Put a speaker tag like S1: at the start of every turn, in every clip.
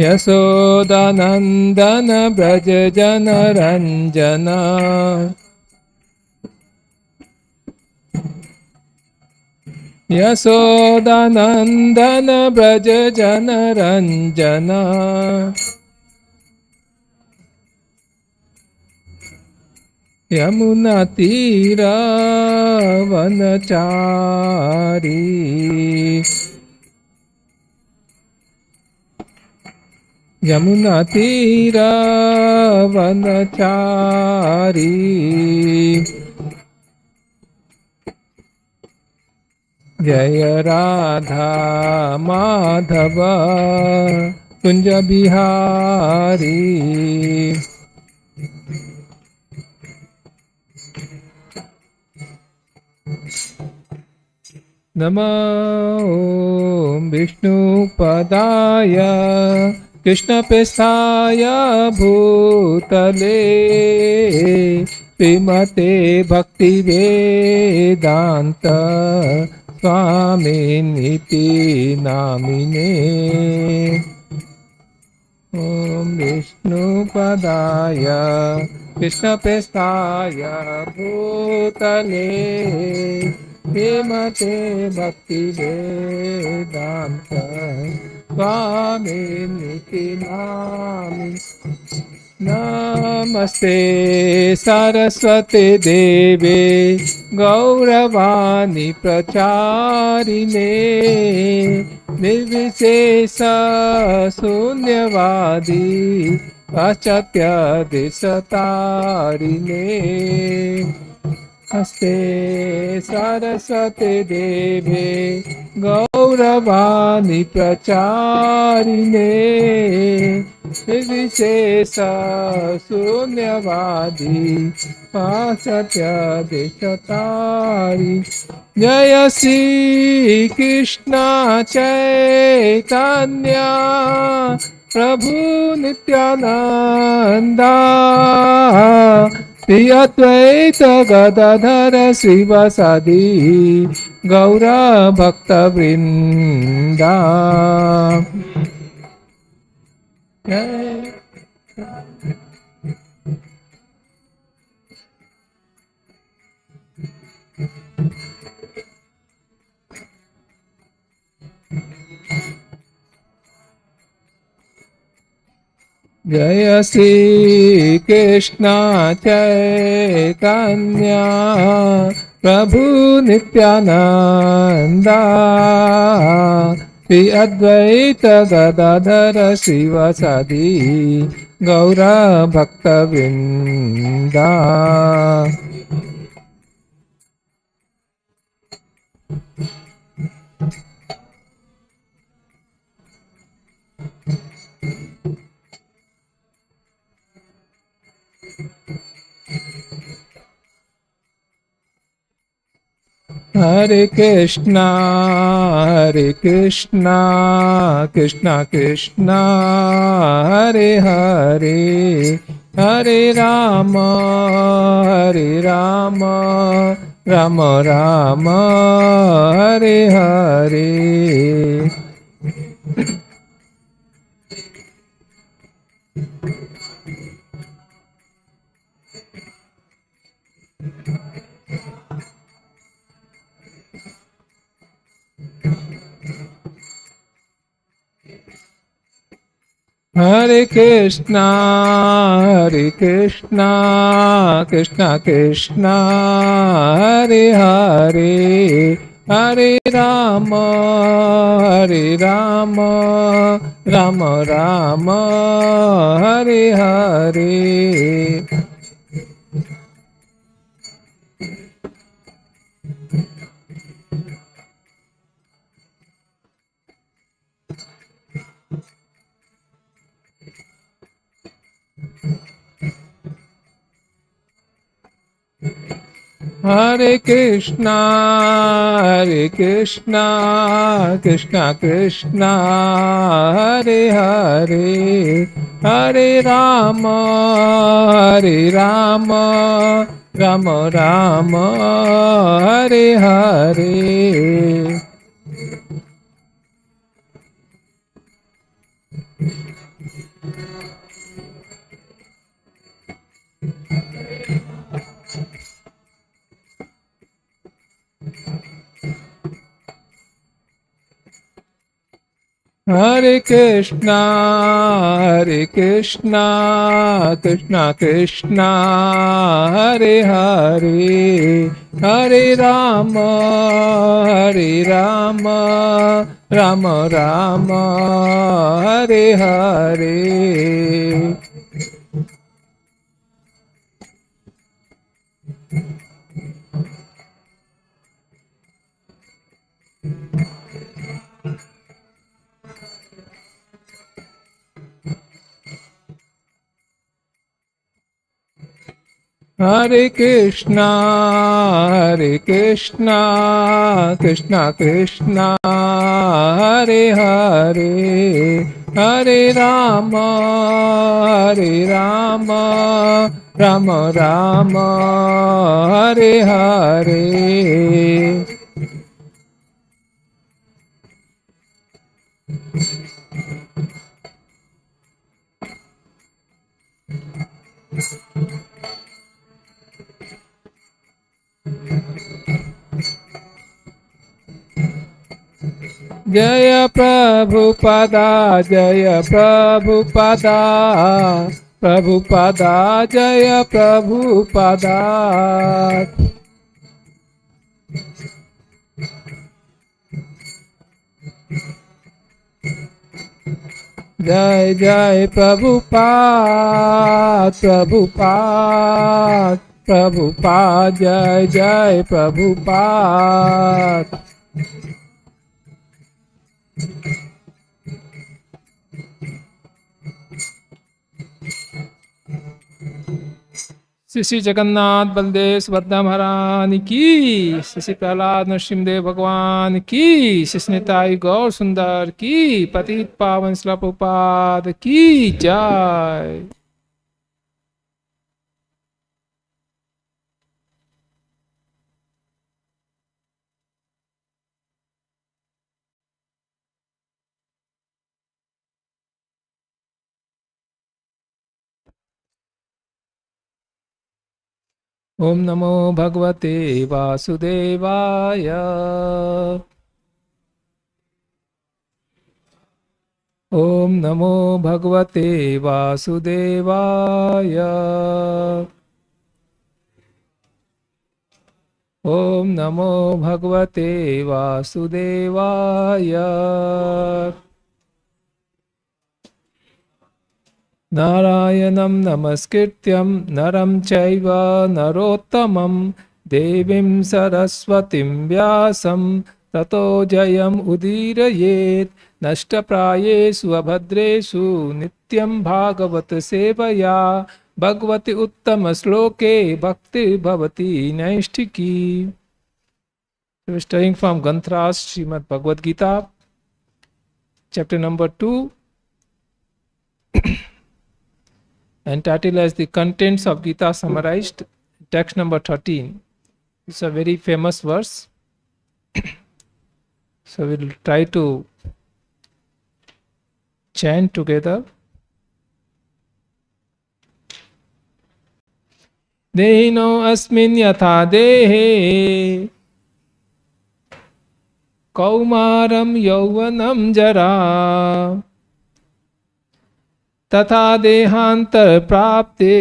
S1: यशोदानन्दन व्रज जनरञ्जन यशोदानन्दन व्रज जनरञ्जन यमुना तीरा वनचारी यमुना तीरा वनचारी जय राधा माधव कुंज बिहारी नमो विष्णुपदाय कृष्णप्रेष्ठाय भूतले श्रीमते भक्तिवेदान्त स्वामिनिति नामिने ॐ विष्णुपदाय कृष्णप्रेष्ठाय भूतले श्रीमते भक्तिवेदान्त स्वामिनिति नामिने नमस्ते सरस्वती देवे गौरवाणी प्रचारिणे निर्विशेष शून्यवादी पाश्चात्य देशतारिणे नमस्ते सरस्वती देवे गौरवाणी प्रचारिणे विशेष शून्यवादी पाश्चात्य देशतारि जय श्री कृष्ण चैतन्य प्रभु नित्यानंदा श्री अद्वैत गदाधर श्रीवासादि गौर भक्तवृंदा जय श्री कृष्ण चैतन्य प्रभु नित्यानंदा श्री अद्वैत गदाधर श्रीवासादि गौर भक्तवृंदा हरे Krishna Krishna Krishna Hare Hare Hare Ram Ram Ram Hare Hare Hare Krishna Krishna Krishna Hare Hare Hare Ram Ram Ram Hare Hare Hare Krishna Krishna Krishna Hare Hare Hare Ram Ram Ram Hare Hare Hare Krishna, Krishna Krishna, Hare Hare, Hare Rama, Rama Rama, Hare Hare. Hare Krishna, Krishna Krishna, Hare Hare, Hare Rama, Rama Rama, Hare Hare. Jaya Prabhupada, Jaya Prabhupada, Prabhupada, Jaya Prabhupada. Jai Jai Prabhupada, Prabhupada, Prabhupada, Jai Jai Prabhupada. Shri Jagannath Baldev Subhadra महारानी की, श्री प्रहलाद नरसिंहदेव भगवान की, श्री निताई गौर सुंदर की, पतित पावन श्रील प्रभुपाद की जय। ओम नमो भगवते वासुदेवाय। ओम नमो भगवते वासुदेवाय। ओम नमो भगवते वासुदेवाय। नारायणं नमस्कृत्यं नरं चैव नरोत्तमं देवीं सरस्वतीं व्यासं ततो जयम् उदीरयेत्। नष्टप्रायेषु अभद्रेषु नित्यं भागवत सेवया भगवति उत्तम श्लोके भक्तिर्भवति नैष्ठिकी। We are studying from Granthras Srimad Bhagavad Gita, chapter number 2, and title as the contents of Gita summarized, text number 13. It's a very famous verse. So we'll try to chant together. Dehino asmin yatha dehe kaumaram yauvanam jara तथा देहांतर प्राप्ते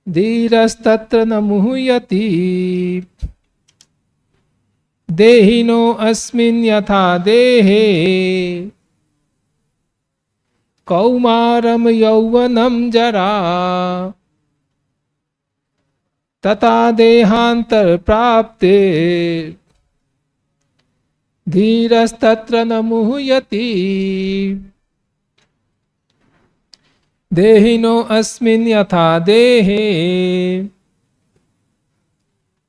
S1: धीरस्तत्र न मुह्यति। देहिनो अस्मिन् यथा देहे कौमारम यौवनम जरा तथा देहांतर प्राप्ते धीरस्तत्र न मुह्यति। देहिनो अस्मिन् यथा देहे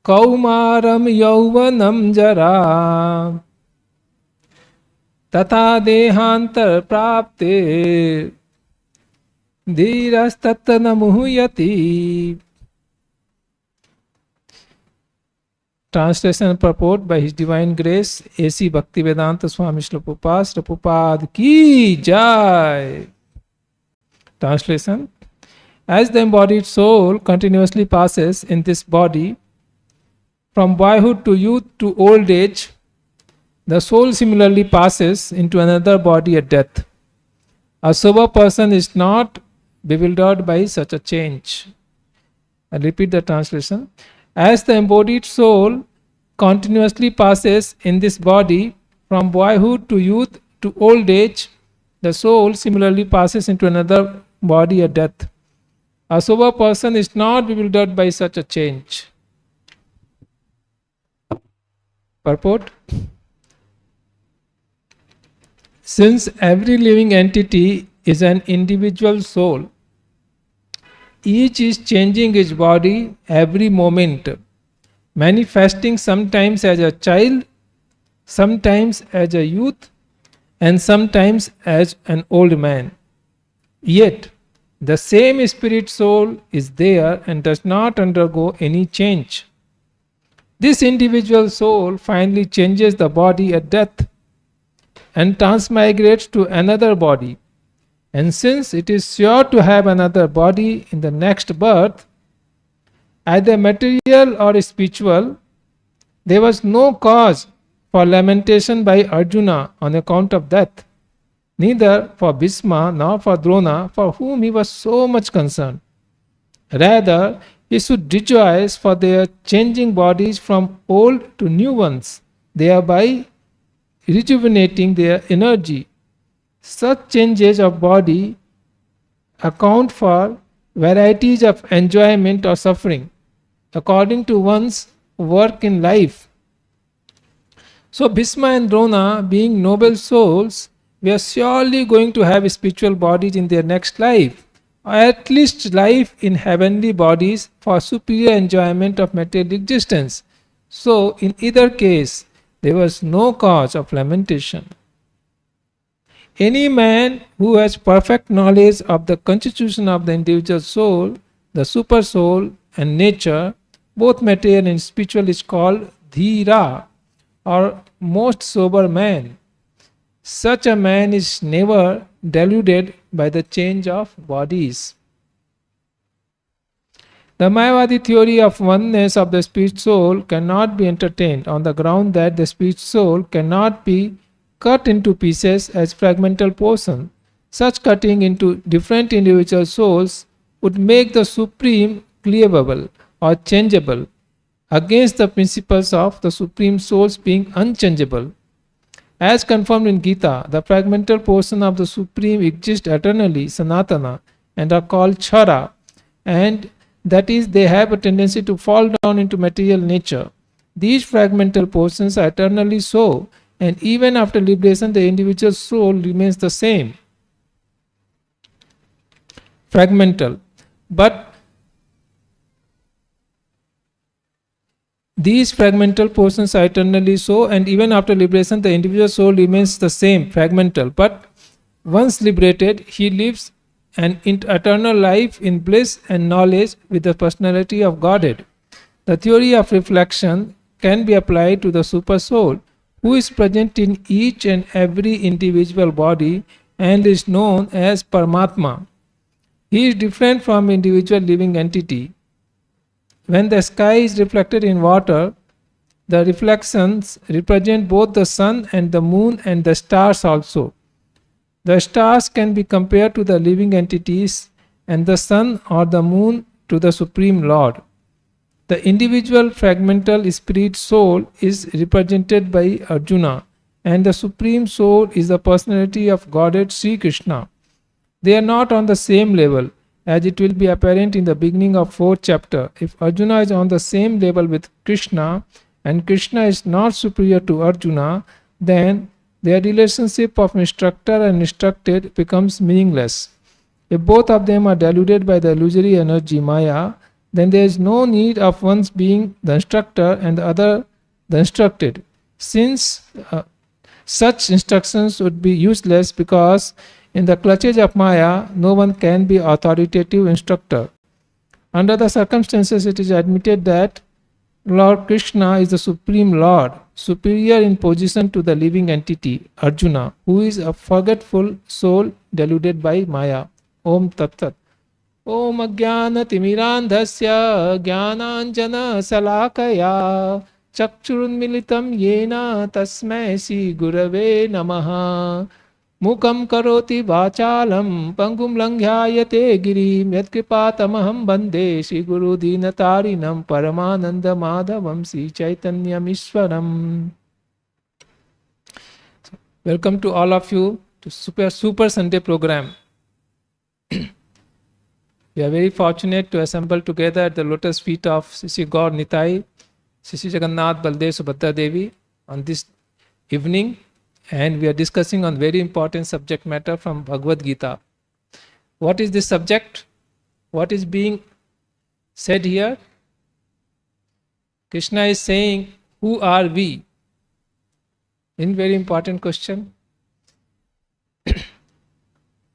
S1: कौमारम यौवनम जरा तथा देहांतर प्राप्ते धीरस्तत्र न मुह्यति। Translation and purport by His Divine Grace A.C. Bhaktivedanta Swami Srila Prabhupada ki jai. Translation: as the embodied soul continuously passes in this body from boyhood to youth to old age, The soul similarly passes into another body at death. A sober person is not bewildered by such a change. I'll repeat the translation. As the embodied soul continuously passes in this body from boyhood to youth to old age, the soul similarly passes into another body at death. A sober person is not bewildered by such a change. Purport. Since every living entity is an individual soul, each is changing its body every moment, manifesting sometimes as a child, sometimes as a youth, and sometimes as an old man. Yet, the same spirit soul is there and does not undergo any change. This individual soul finally changes the body at death and transmigrates to another body. And since it is sure to have another body in the next birth, either material or spiritual, there was no cause for lamentation by Arjuna on account of death, neither for Bhishma nor for Drona, for whom he was so much concerned. Rather, he should rejoice for their changing bodies from old to new ones, thereby rejuvenating their energy. Such changes of body account for varieties of enjoyment or suffering according to one's work in life. So Bhishma and Drona, being noble souls, were surely going to have spiritual bodies in their next life, or at least life in heavenly bodies for superior enjoyment of material existence. So in either case, there was no cause of lamentation. Any man who has perfect knowledge of the constitution of the individual soul, the super soul and nature, both material and spiritual, is called Dhira, or most sober man. Such a man is never deluded by the change of bodies. The Mayavadi theory of oneness of the spirit soul cannot be entertained on the ground that the spirit soul cannot be cut into pieces as fragmental portion. Such cutting into different individual souls would make the supreme cleavable or changeable, against the principles of the supreme souls being unchangeable. As confirmed in Gita, the fragmental portion of the supreme exists eternally, Sanatana, and are called Chara, and that is, they have a tendency to fall down into material nature. These fragmental portions are eternally so, and even after liberation, the individual soul remains the same. Fragmental. But these fragmental portions are eternally so, and even after liberation, the individual soul remains the same, fragmental. But once liberated, he lives an eternal life in bliss and knowledge with the personality of Godhead. The theory of reflection can be applied to the super soul, who is present in each and every individual body and is known as Paramatma. He is different from individual living entity. When the sky is reflected in water, the reflections represent both the sun and the moon and the stars also. The stars can be compared to the living entities and the sun or the moon to the Supreme Lord. The individual fragmental spirit soul is represented by Arjuna, and the Supreme Soul is the personality of Godhead Sri Krishna. They are not on the same level, as it will be apparent in the beginning of 4th chapter. If Arjuna is on the same level with Krishna, and Krishna is not superior to Arjuna, then their relationship of instructor and instructed becomes meaningless. If both of them are deluded by the illusory energy Maya, then there is no need of one's being the instructor and the other the instructed, since such instructions would be useless, because in the clutches of Maya, no one can be authoritative instructor. Under the circumstances, it is admitted that Lord Krishna is the Supreme Lord, superior in position to the living entity, Arjuna, who is a forgetful soul deluded by Maya. Om Tat Tat. Om Ajnana Timirandhasya Jnananjana Salakaya चक्षुरुन्मिलितं येन तस्मै श्री गुरवे नमः। मूकं करोति वाचालं पङ्गुं लङ्घ्यायते गिरिं यत्कृपातमहं वन्दे श्रीगुरुदीनतारिणं परमानन्दमाधवं श्रीचैतन्यमीश्वरम्। Welcome to all of you to Super Sunday program. We are very fortunate to assemble together at the lotus feet of Sri Gaur Nitai, Sri Jagannath, Baldev, Subhadra Devi on this evening, and we are discussing on very important subject matter from Bhagavad Gita. What is this subject? What is being said here? Krishna is saying, who are we? In very important question.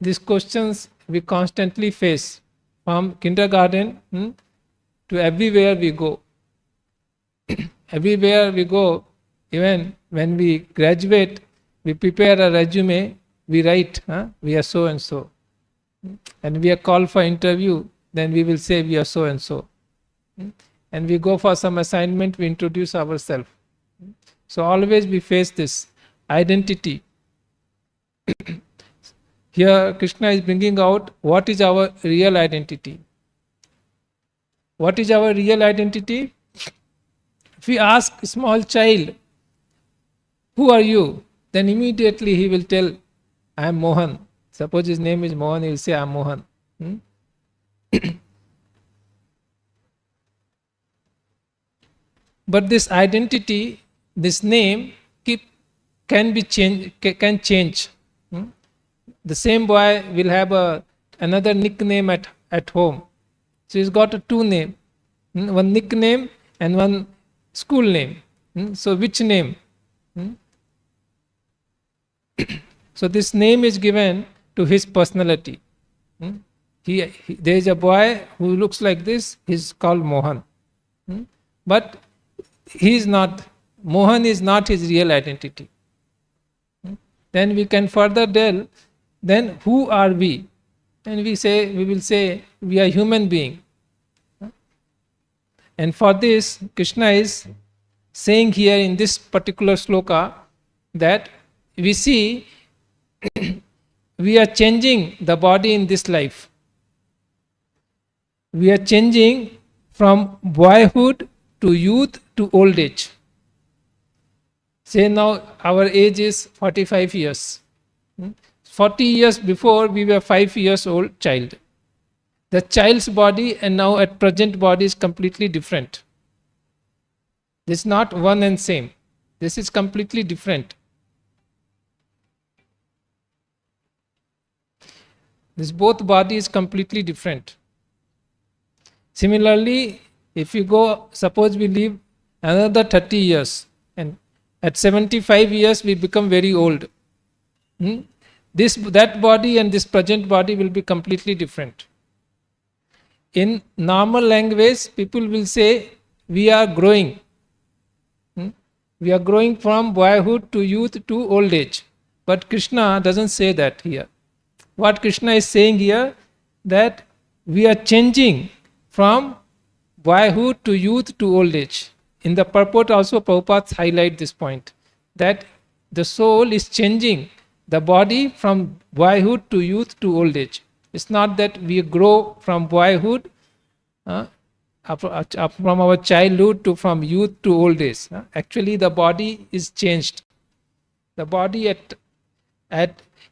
S1: These questions we constantly face from kindergarten to everywhere we go. Everywhere we go, even when we graduate, we prepare a resume, we write, we are so and so. And we are called for interview, then we will say we are so and so. And we go for some assignment, we introduce ourselves. So always we face this identity. Here Krishna is bringing out what is our real identity. What is our real identity? If we ask a small child, who are you? Then immediately he will tell, I am Mohan. Suppose his name is Mohan, he will say, I am Mohan. But this identity, this name can change. The same boy will have another nickname at home. So he's got two names, one nickname and one school name. So which name? So this name is given to his personality. There is a boy who looks like this, he's called Mohan. But he is not, Mohan is not his real identity. Then we can further delve, then who are we? And we will say we are human being. And for this, Krishna is saying here in this particular sloka that we see we are changing the body in this life. We are changing from boyhood to youth to old age. Say now our age is 45 years. 40 years before we were 5 years old child. The child's body and now at present body is completely different. This is not one and same. This is completely different. This both body is completely different. Similarly, if you go, suppose we live another 30 years and at 75 years we become very old. That body and this present body will be completely different. In normal language, people will say we are growing. We are growing from boyhood to youth to old age. But Krishna doesn't say that here. What Krishna is saying here, that we are changing from boyhood to youth to old age. In the purport also Prabhupada highlight this point, that the soul is changing the body from boyhood to youth to old age. It's not that we grow from boyhood, from our childhood to from youth to old age. Actually the body is changed. The body at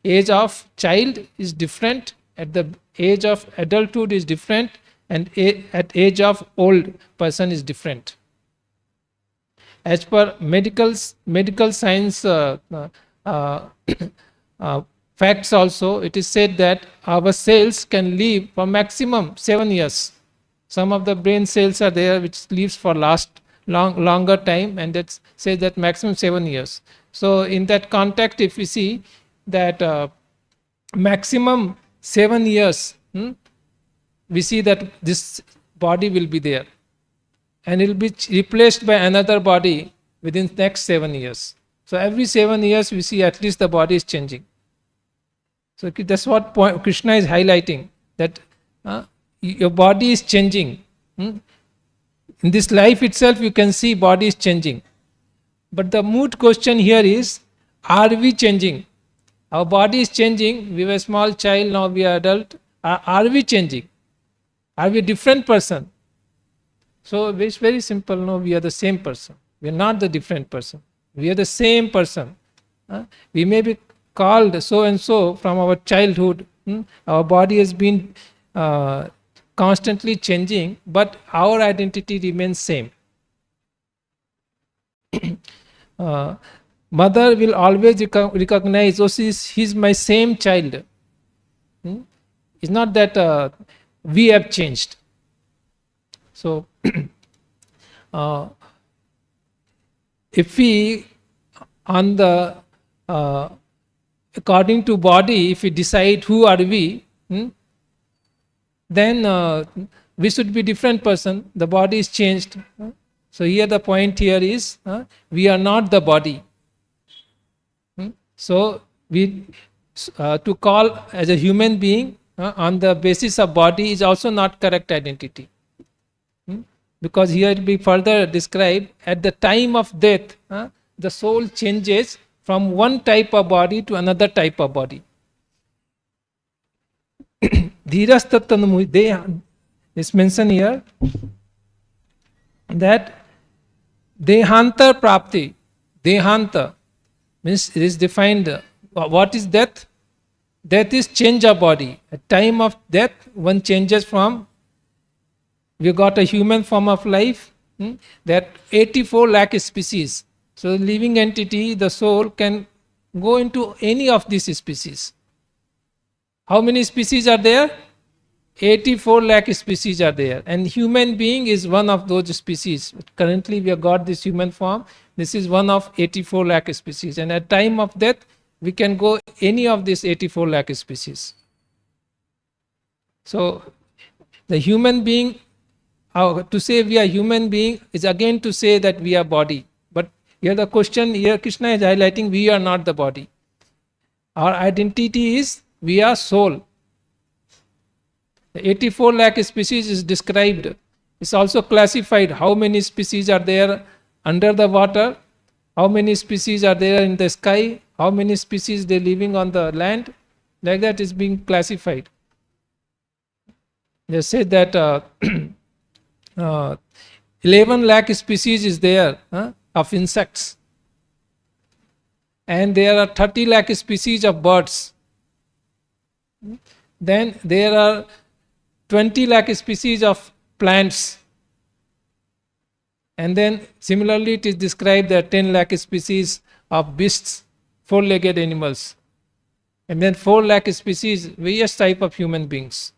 S1: age of child is different, at the age of adulthood is different, and at age of old person is different. As per medical science facts also, it is said that our cells can live for maximum 7 years. Some of the brain cells are there which lives for longer time, and that says that maximum 7 years. So in that context, if we see that maximum 7 years, we see that this body will be there and it will be replaced by another body within next 7 years. So every 7 years we see at least the body is changing. So that's what point Krishna is highlighting, that your body is changing. In this life itself, you can see body is changing. But the moot question here is, are we changing? Our body is changing. We were a small child, now we are adult. Are we changing? Are we a different person? So it's very simple. No, we are the same person. We are not the different person. We are the same person. We may be called so and so from our childhood. Our body has been constantly changing, but our identity remains same. Mother will always recognize, oh, he's my same child. It's not that we have changed. So, if we, on the according to body, if we decide who are we, then we should be different person. The body is changed. So here the point here is, we are not the body. So we to call as a human being on the basis of body is also not correct identity. Because here it will be further described, at the time of death, the soul changes from one type of body to another type of body. Dhirastattanamui, is mentioned here that Dehanta Prapti, Dehanta means it is defined. What is death? Death is change of body. At time of death, one changes from, we got a human form of life, that 84 lakh species. So the living entity, the soul, can go into any of these species. How many species are there? 84 lakh species are there, and human being is one of those species. Currently we have got this human form. This is one of 84 lakh species, and at time of death we can go any of these 84 lakh species. So the human being, to say we are human being is again to say that we are body. But here the question, here Krishna is highlighting, we are not the body. Our identity is, we are soul. The 84 lakh species is described. It's also classified how many species are there under the water, how many species are there in the sky, how many species they living on the land. Like that is being classified. They say that 11 lakh species is there of insects, and there are 30 lakh species of birds. Then there are 20 lakh species of plants, and then similarly it is described that 10 lakh species of beasts, four-legged animals, and then 4 lakh species, various type of human beings.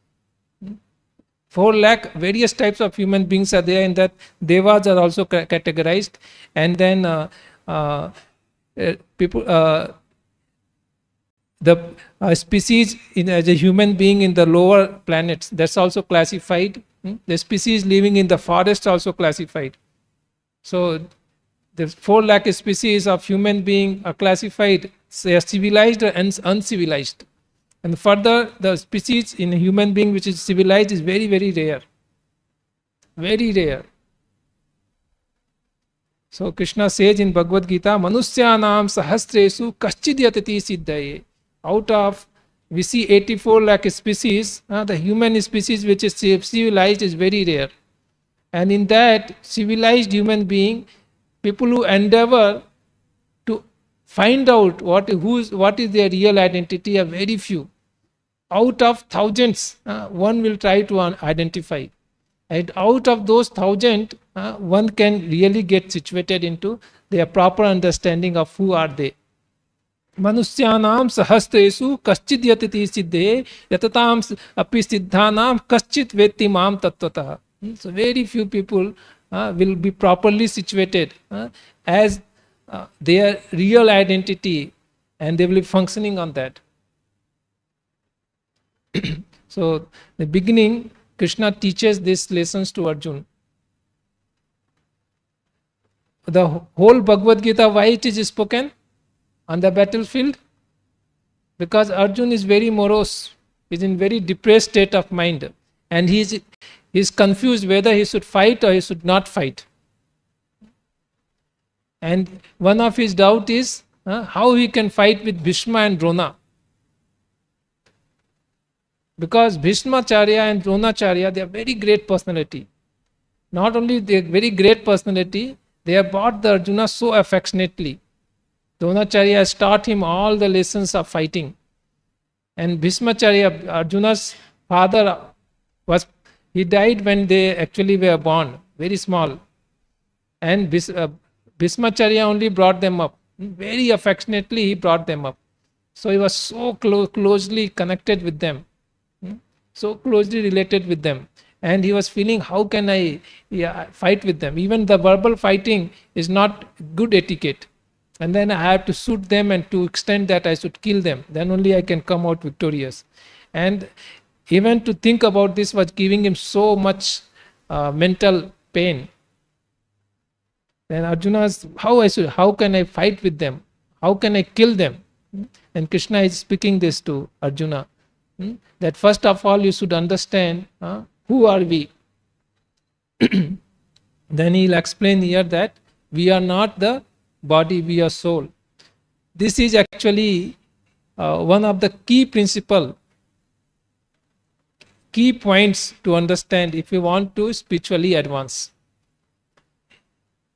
S1: 4 lakh various types of human beings are there. In that, devas are also categorized, and then people, the species as a human being in the lower planets, that's also classified. The species living in the forest also classified. So the 4 lakh species of human being are classified. They are civilized and uncivilized. And further, the species in a human being which is civilized is very, very rare. Very rare. So Krishna says in Bhagavad Gita, Manusyanam sahasresu kaschidyatati siddhaye. Out of, we see 84 lakh species, the human species which is civilized is very rare. And in that civilized human being, people who endeavor to find out what is their real identity are very few. Out of thousands, one will try to identify. And out of those 1,000, one can really get situated into their proper understanding of who are they. Manusyanam sahastresu kaschid yatati siddhe yatatam api siddhanam kaschit vetti mam tattvataha. So very few people will be properly situated as their real identity, and they will be functioning on that. So the beginning, Krishna teaches these lessons to Arjuna. The whole Bhagavad Gita, why it is spoken on the battlefield? Because Arjuna is very morose, is in very depressed state of mind, and he is He is confused whether he should fight or he should not fight. And one of his doubt is how he can fight with Bhishma and Drona. Because Bhishmacharya and Dronacharya, they are very great personality. Not only they are very great personality, they have brought the Arjuna so affectionately. Dronacharya has taught him all the lessons of fighting. And Bhishmacharya, Arjuna's father, he died when they actually were born, very small. And Bhishmacharya only brought them up. Very affectionately he brought them up. So he was so closely connected with them. So closely related with them. And he was feeling, how can I fight with them? Even the verbal fighting is not good etiquette. And then I have to shoot them, and to extend that I should kill them. Then only I can come out victorious. And even to think about this was giving him so much mental pain. Then Arjuna asked, how can I fight with them? How can I kill them? And Krishna is speaking this to Arjuna. That first of all you should understand who are we. Then he'll explain here that we are not the body, we are soul. This is actually one of the key points to understand if you want to spiritually advance.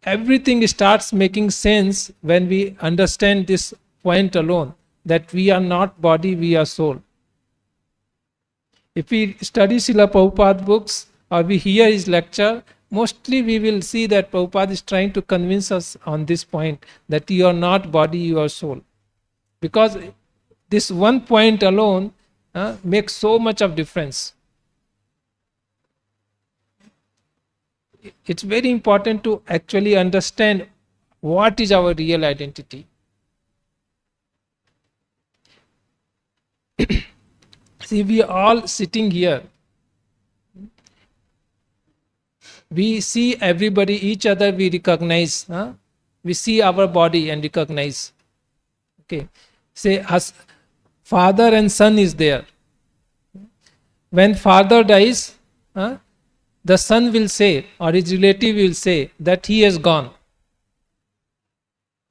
S1: Everything starts making sense when we understand this point alone, that we are not body, we are soul. If we study Srila Prabhupada books or we hear his lecture, mostly we will see that Prabhupada is trying to convince us on this point, that you are not body, you are soul. Because this one point alone makes so much of difference. It's very important to actually understand what is our real identity. See, we are all sitting here. We see everybody, each other we recognize. We see our body and recognize. Okay. Say, father and son is there. When father dies, the son will say, or his relative will say, that he has gone.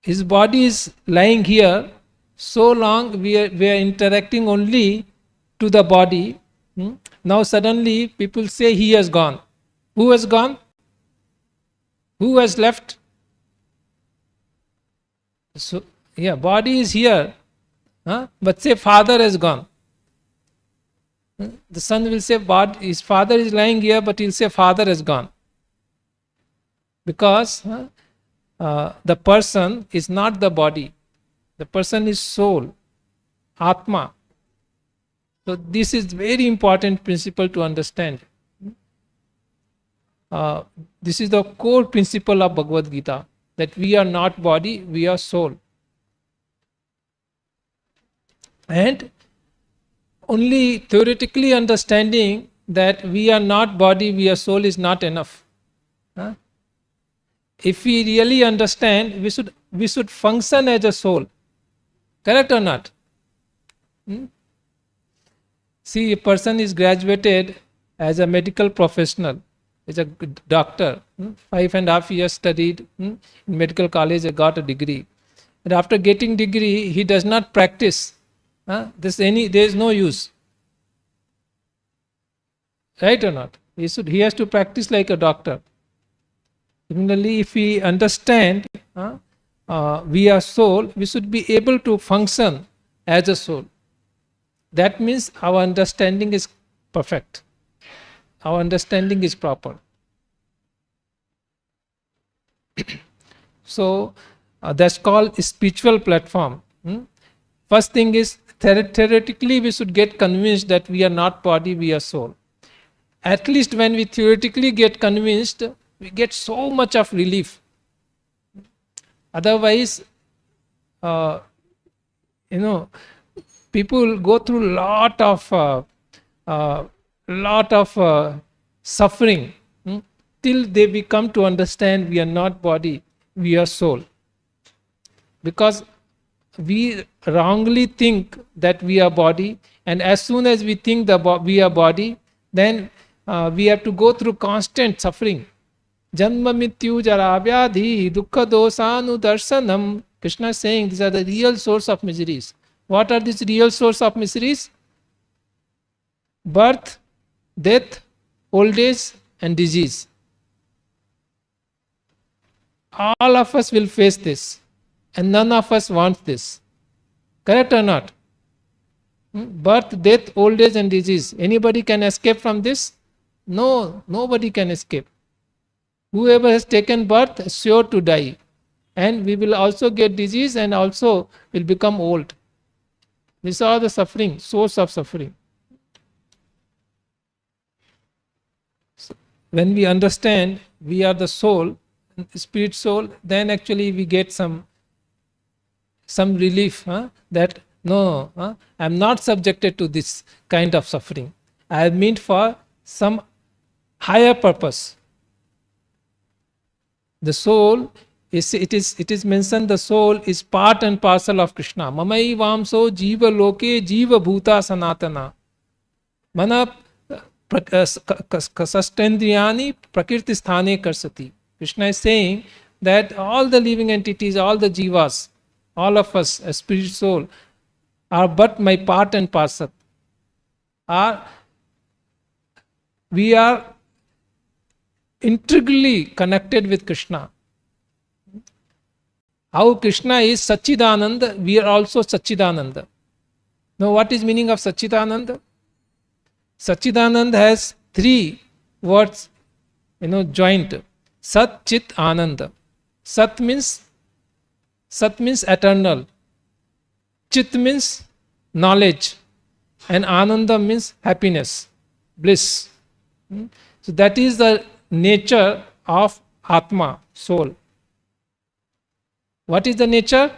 S1: His body is lying here. So long we are interacting only to the body. Now suddenly people say he has gone. Who has gone? Who has left? So, body is here. But say father has gone. The son will say, his father is lying here, but he'll say father has gone. Because the person is not the body. The person is soul, Atma. So this is very important principle to understand. This is the core principle of Bhagavad Gita, that we are not body, we are soul. And only theoretically understanding that we are not body, we are soul is not enough. If we really understand, we should function as a soul. Correct or not? See, a person is graduated as a medical professional, as a doctor, 5.5 years studied in medical college, got a degree. And after getting degree, he does not practice. There is no use. Right or not? He has to practice like a doctor. Similarly, if we understand we are soul, we should be able to function as a soul. That means our understanding is perfect. Our understanding is proper. So that's called spiritual platform. First thing is, theoretically we should get convinced that we are not body, we are soul. At least when we theoretically get convinced, we get so much of relief. Otherwise, people go through lot of suffering till they come to understand we are not body, we are soul. Because we wrongly think that we are body, and as soon as we think we are body, then we have to go through constant suffering. Janma mityu jara vyadhi dukkha dosanu darshanam. Krishna is saying these are the real source of miseries. What are these real source of miseries? Birth, death, old age and disease. All of us will face this, and none of us wants this. Correct or not? Birth, death, old age and disease. Anybody can escape from this? No, nobody can escape. Whoever has taken birth is sure to die. And we will also get disease and also will become old. These are the suffering, source of suffering. So when we understand we are the soul, spirit soul, then actually we get some relief, that no, I am not subjected to this kind of suffering. I am meant for some higher purpose. The soul it is mentioned the soul is part and parcel of Krishna. Mamai vamso jiva loke jiva bhuta sanatana. Mana sastendriyani prakirti sthane karsati. Krishna is saying that all the living entities, all the jivas, all of us as spirit soul are but my part and parcel. We are integrally connected with Krishna. How Krishna is Satchidananda, we are also Satchidananda. Now what is meaning of Satchidananda? Satchidananda has three words, joined. Sat, Chit, Ananda. Sat means eternal. Chit means knowledge. And Ananda means happiness, bliss. So that is the nature of Atma, soul. What is the nature?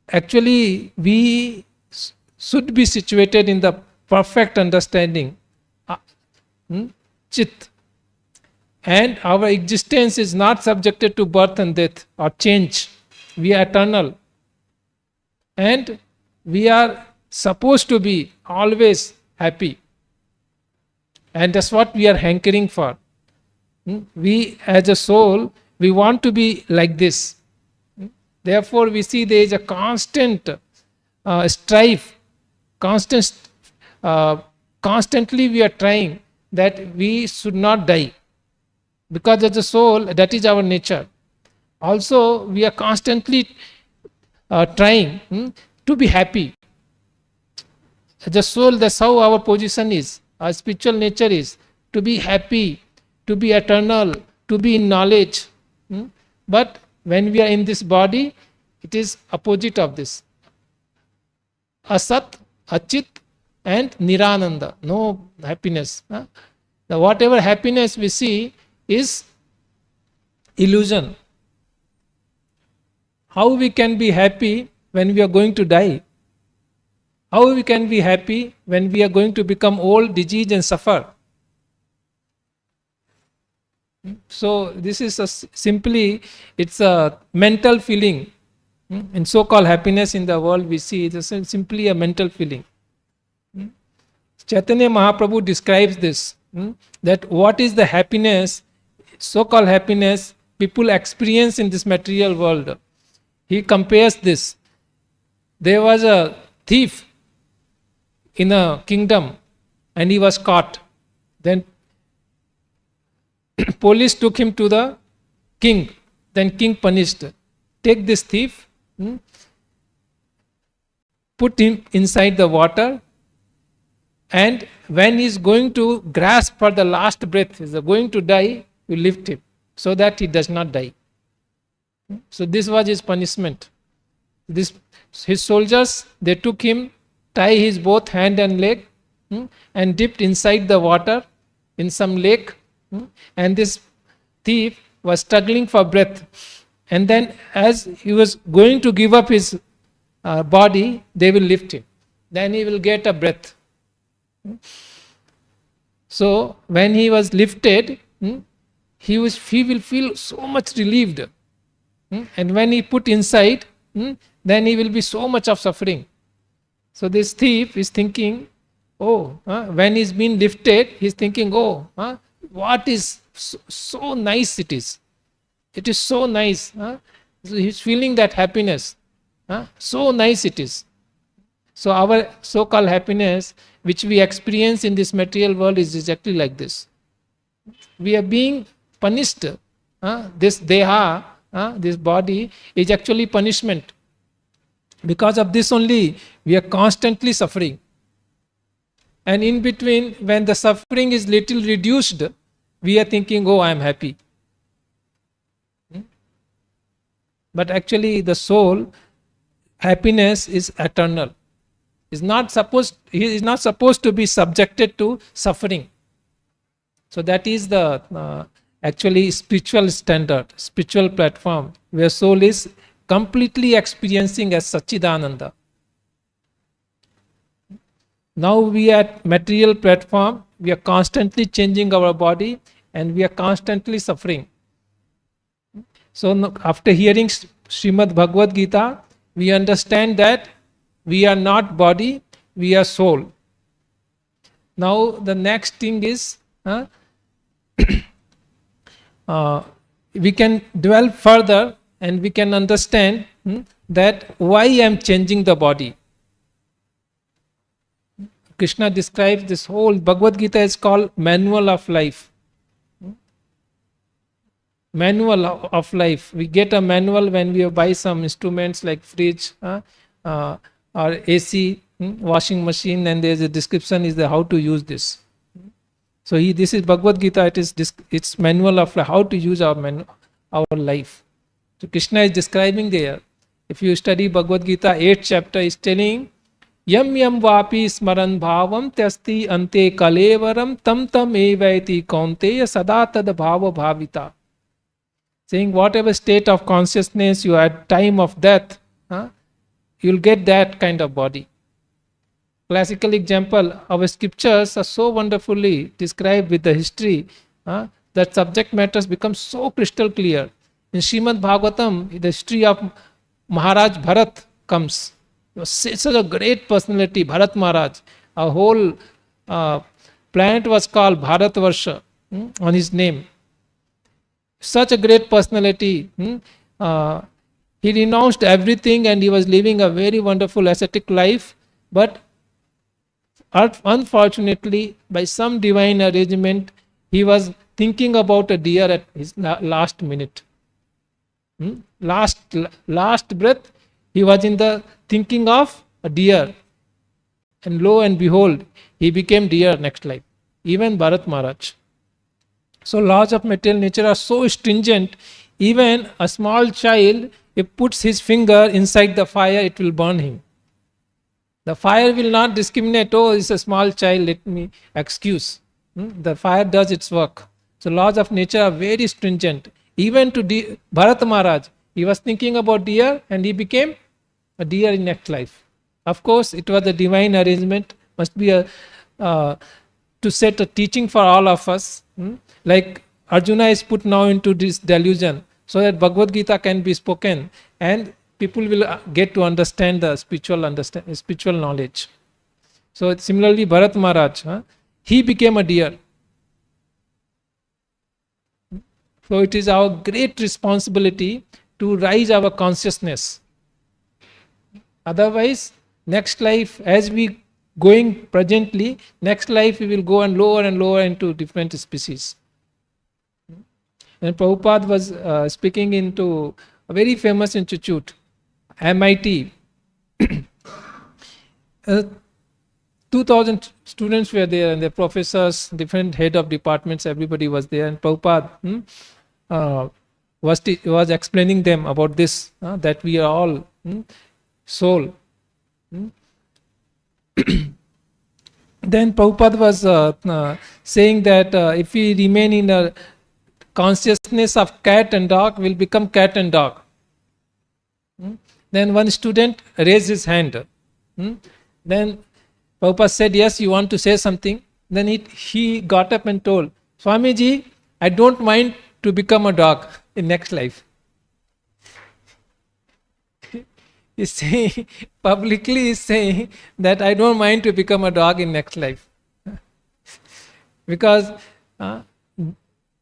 S1: Actually, we should be situated in the perfect understanding, Chit. And our existence is not subjected to birth and death or change. We are eternal. And we are supposed to be always happy. And that's what we are hankering for. We as a soul, we want to be like this. Therefore, we see there is a constant strife, constantly we are trying that we should not die. Because as a soul, that is our nature. Also, we are constantly trying to be happy. As a soul, that's how our position is. Our spiritual nature is to be happy, to be eternal, to be in knowledge. But when we are in this body, it is opposite of this. Asat, Achit and Nirananda. No happiness. The whatever happiness we see is illusion. How we can be happy when we are going to die? How we can be happy when we are going to become old, disease and suffer? So this is simply, it's a mental feeling. In so-called happiness in the world we see it is simply a mental feeling. Chaitanya Mahaprabhu describes this, that what is the happiness, so-called happiness people experience in this material world. He compares this. There was a thief in a kingdom and he was caught. Then police took him to the king. Then king punished. Take this thief, put him inside the water, and when he is going to grasp for the last breath, he is going to die, you lift him so that he does not die. So this was his punishment. His soldiers, they took him, tie his both hand and leg, and dipped inside the water in some lake, and this thief was struggling for breath. And then as he was going to give up his body, they will lift him. Then he will get a breath. So when he was lifted, he will feel so much relieved. And when he put inside, then he will be so much of suffering. So this thief is thinking, Oh, when he's been lifted, he's thinking, oh, what is so nice it is. It is so nice. So he's feeling that happiness. So nice it is. So our so-called happiness, which we experience in this material world, is exactly like this. We are being punished. This deha, this body, is actually punishment. Because of this only, we are constantly suffering. And in between, when the suffering is little reduced, we are thinking, oh, I am happy. But actually, the soul, happiness is eternal. He is not supposed to be subjected to suffering. So that is the actually spiritual standard, spiritual platform, where soul is completely experiencing as Satchidananda. Now we are at material platform, we are constantly changing our body and we are constantly suffering. So after hearing Srimad Bhagavad Gita, we understand that we are not body, we are soul. Now the next thing is, we can dwell further and we can understand that why I am changing the body. Krishna describes this whole Bhagavad Gita is called manual of life. Manual of life. We get a manual when we buy some instruments like fridge or AC, washing machine, and there is a description is the how to use this. So this is Bhagavad Gita. It's manual of how to use our life. So Krishna is describing there. If you study Bhagavad Gita, 8th chapter is telling, Yam yam vapi smaran bhavam tyasti ante kalevaram tam tam evaiti kaunteya sada tad bhava bhavita. Saying whatever state of consciousness you are at time of death, you'll get that kind of body. Classical example, our scriptures are so wonderfully described with the history that subject matters become so crystal clear. In Srimad Bhagavatam, the history of Maharaj Bharat comes. He was such a great personality, Bharat Maharaj. A whole planet was called Bharatvarsha on his name. Such a great personality. He renounced everything and he was living a very wonderful ascetic life. But unfortunately, by some divine arrangement, he was thinking about a deer at his last minute. Last breath, he was in the thinking of a deer. And lo and behold, he became deer next life. Even Bharat Maharaj. So laws of material nature are so stringent, even a small child, if puts his finger inside the fire, it will burn him. The fire will not discriminate, oh, it's a small child, let me excuse. The fire does its work. So laws of nature are very stringent. Even to Bharat Maharaj, he was thinking about deer and he became a deer in next life. Of course, it was a divine arrangement, must be to set a teaching for all of us. Like Arjuna is put now into this delusion so that Bhagavad Gita can be spoken and people will get to understand the spiritual knowledge. So similarly, Bharat Maharaj, he became a deer. So it is our great responsibility to raise our consciousness. Otherwise, next life, as we going presently, next life we will go and lower into different species. And Prabhupada was speaking into a very famous institute, MIT. 2,000 students were there and the professors, different head of departments, everybody was there. And Prabhupada was explaining them about this, that we are all soul. Then Prabhupada was saying that if we remain in a consciousness of cat and dog, we'll become cat and dog. Then one student raised his hand. Then Prabhupada said, yes, you want to say something? Then he got up and told, Swamiji, I don't mind to become a dog in next life. is saying, publicly is saying that I don't mind to become a dog in next life. Because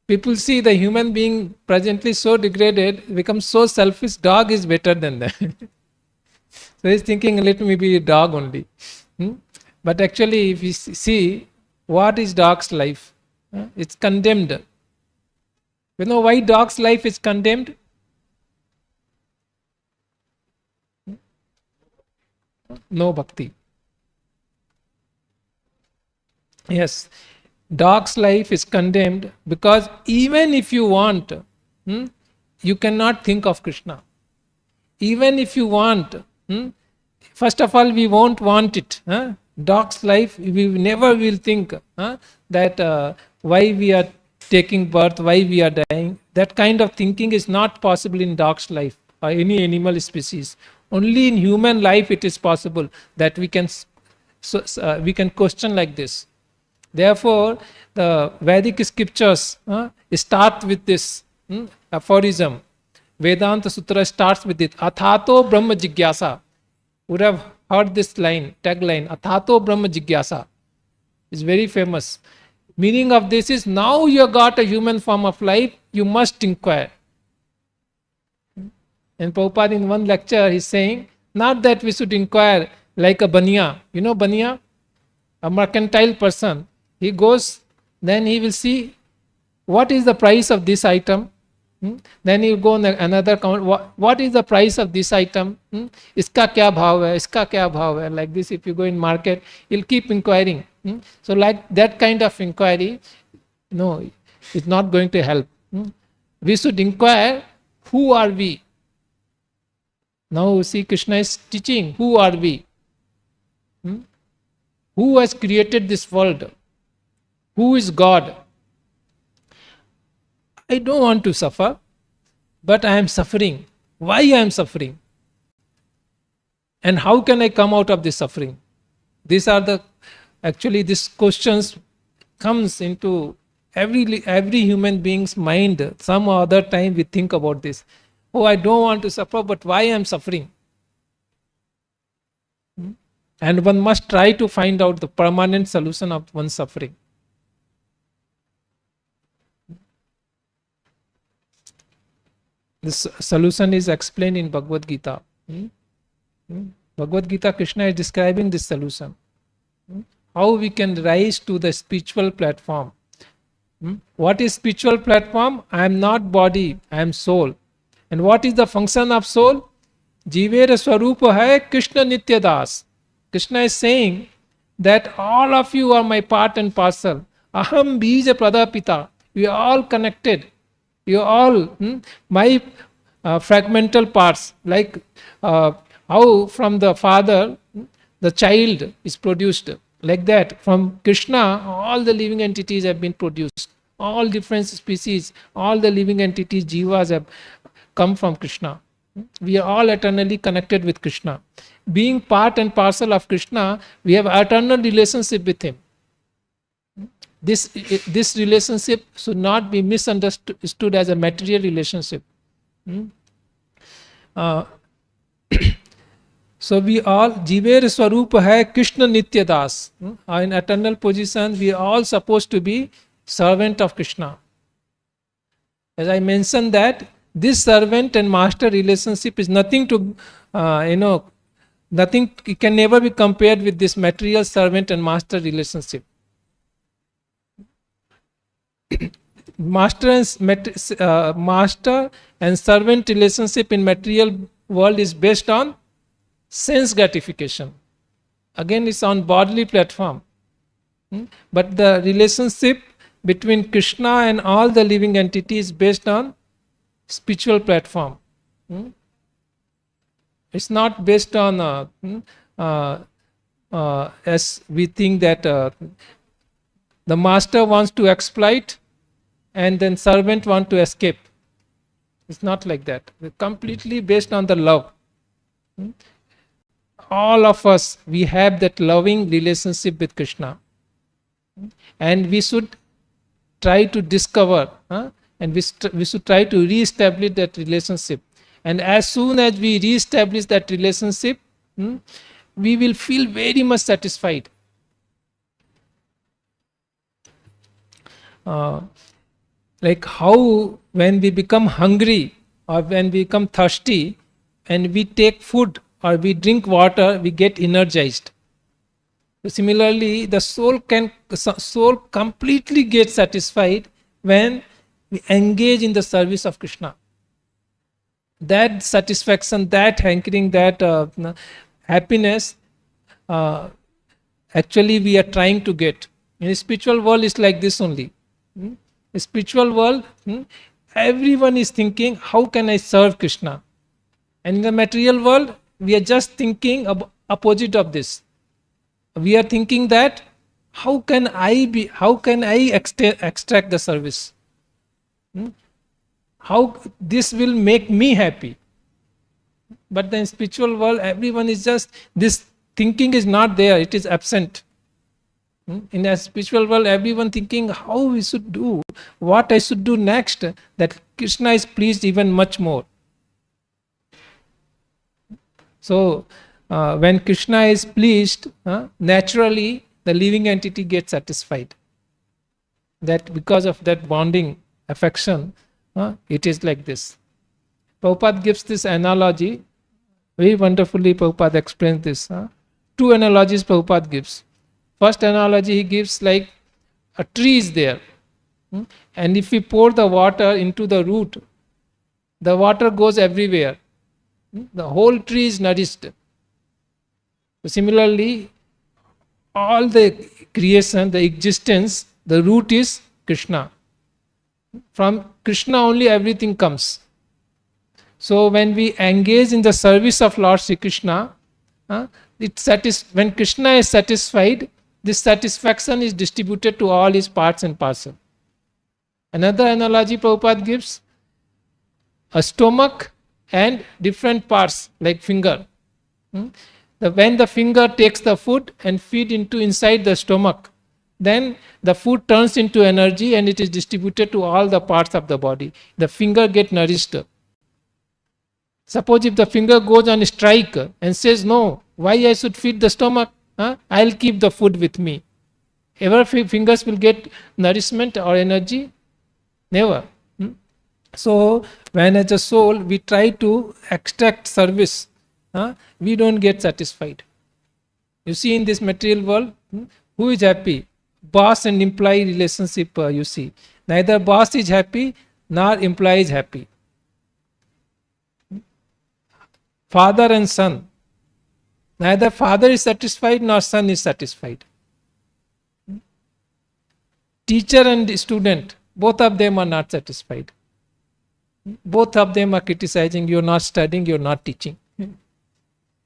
S1: people see the human being presently so degraded, becomes so selfish, dog is better than that. So he's thinking, let me be a dog only. But actually, if you see, what is dog's life? It's condemned. You know why dog's life is condemned? No bhakti. Yes, dog's life is condemned because even if you want, you cannot think of Krishna. Even if you want, first of all, we won't want it. Dog's life, we never will think that why we are taking birth, why we are dying. That kind of thinking is not possible in dog's life or any animal species. Only in human life it is possible that we can question like this. Therefore, the Vedic scriptures start with this aphorism. Vedanta Sutra starts with it. Athato Brahma Jigyasa. Would have heard this line, tagline. Athato Brahma Jigyasa. It's very famous. Meaning of this is, now you got a human form of life, you must inquire. And Prabhupada in one lecture is saying, not that we should inquire like a baniya. You know baniya? A mercantile person. He goes, then he will see what is the price of this item. Then he will go on another comment, what is the price of this item? Iska kya bhav hai? Iska kya bhav hai? Like this, if you go in market, he'll keep inquiring. So like that kind of inquiry, no, it's not going to help. We should inquire, who are we? Now see, Krishna is teaching, who are we? Who has created this world? Who is God? I don't want to suffer, but I am suffering. Why I am suffering? And how can I come out of this suffering? These are these questions comes into every human being's mind. Some other time we think about this. Oh, I don't want to suffer, but why I am suffering? And one must try to find out the permanent solution of one's suffering. This solution is explained in Bhagavad Gita. Bhagavad Gita, Krishna is describing this solution. How we can rise to the spiritual platform. What is spiritual platform? I am not body, I am soul. And what is the function of soul? Jivera Swarupa hai Krishna Nitya Das. Krishna is saying that all of you are my part and parcel. Aham Bija Pradapita. We are all connected. You are all my fragmental parts. Like how from the father the child is produced. Like that, from Krishna, all the living entities have been produced. All different species, all the living entities, jivas have come from Krishna. We are all eternally connected with Krishna. Being part and parcel of Krishna, we have eternal relationship with Him. This relationship should not be misunderstood as a material relationship. So we all, Jiver Swarupa hai Krishna Nitya Das. In eternal position, we are all supposed to be servant of Krishna. As I mentioned that, this servant and master relationship is nothing to, nothing, it can never be compared with this material servant and master relationship. Master and servant relationship in material world is based on sense gratification. Again, it's on bodily platform. But the relationship between Krishna and all the living entities is based on spiritual platform. It's not based on as we think that the master wants to exploit and then servant want to escape. It's not like that. It's completely based on the love. All of us, we have that loving relationship with Krishna. And we should try to discover and we should try to re-establish that relationship. And as soon as we re-establish that relationship, we will feel very much satisfied. Like how when we become hungry or when we become thirsty and we take food or we drink water, we get energized. So similarly, the soul completely gets satisfied when we engage in the service of Krishna. That satisfaction, that hankering, that happiness, actually we are trying to get. In the spiritual world, it's like this only. The spiritual world, everyone is thinking, how can I serve Krishna? And in the material world, we are just thinking opposite of this. We are thinking that how can I extract the service? How this will make me happy? But in spiritual world, everyone is just, this thinking is not there, it is absent. In a spiritual world, everyone thinking how we should do, what I should do next, that Krishna is pleased even much more. So, when Krishna is pleased, naturally the living entity gets satisfied. That because of that bonding affection, it is like this. Prabhupada gives this analogy, very wonderfully Prabhupada explains this. Two analogies Prabhupada gives. First analogy he gives, like a tree is there, and if we pour the water into the root, the water goes everywhere. The whole tree is nourished. So similarly, all the creation, the existence, the root is Krishna. From Krishna only everything comes. So when we engage in the service of Lord Sri Krishna, when Krishna is satisfied, this satisfaction is distributed to all his parts and parcels. Another analogy Prabhupada gives, a stomach and different parts like finger. When the finger takes the food and feed into inside the stomach, then the food turns into energy and it is distributed to all the parts of the body. The finger gets nourished. Suppose if the finger goes on strike and says, no, why I should feed the stomach? I'll keep the food with me. Ever fingers will get nourishment or energy? Never. So, when as a soul we try to extract service, we don't get satisfied. You see, in this material world, who is happy? Boss and employee relationship, you see. Neither boss is happy nor employee is happy. Father and son. Neither father is satisfied nor son is satisfied. Teacher and student, both of them are not satisfied. Both of them are criticizing, you're not studying, you're not teaching.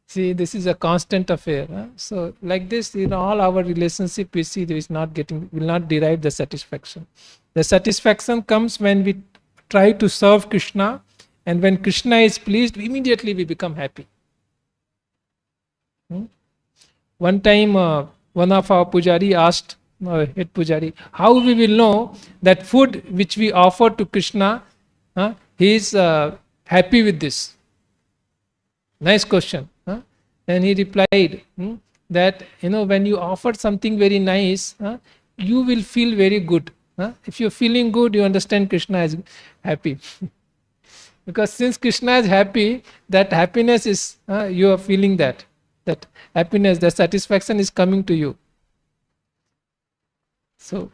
S1: See, this is a constant affair. So, like this, in all our relationship, we see there is will not derive the satisfaction. The satisfaction comes when we try to serve Krishna, and when Krishna is pleased, immediately we become happy. One time, one of our pujari asked, head pujari, how we will know that food which we offer to Krishna, he is happy with this? Nice question. Then he replied that, when you offer something very nice, you will feel very good. If you're feeling good, you understand Krishna is happy. Because since Krishna is happy, that happiness is, you are feeling that happiness, the satisfaction is coming to you. So,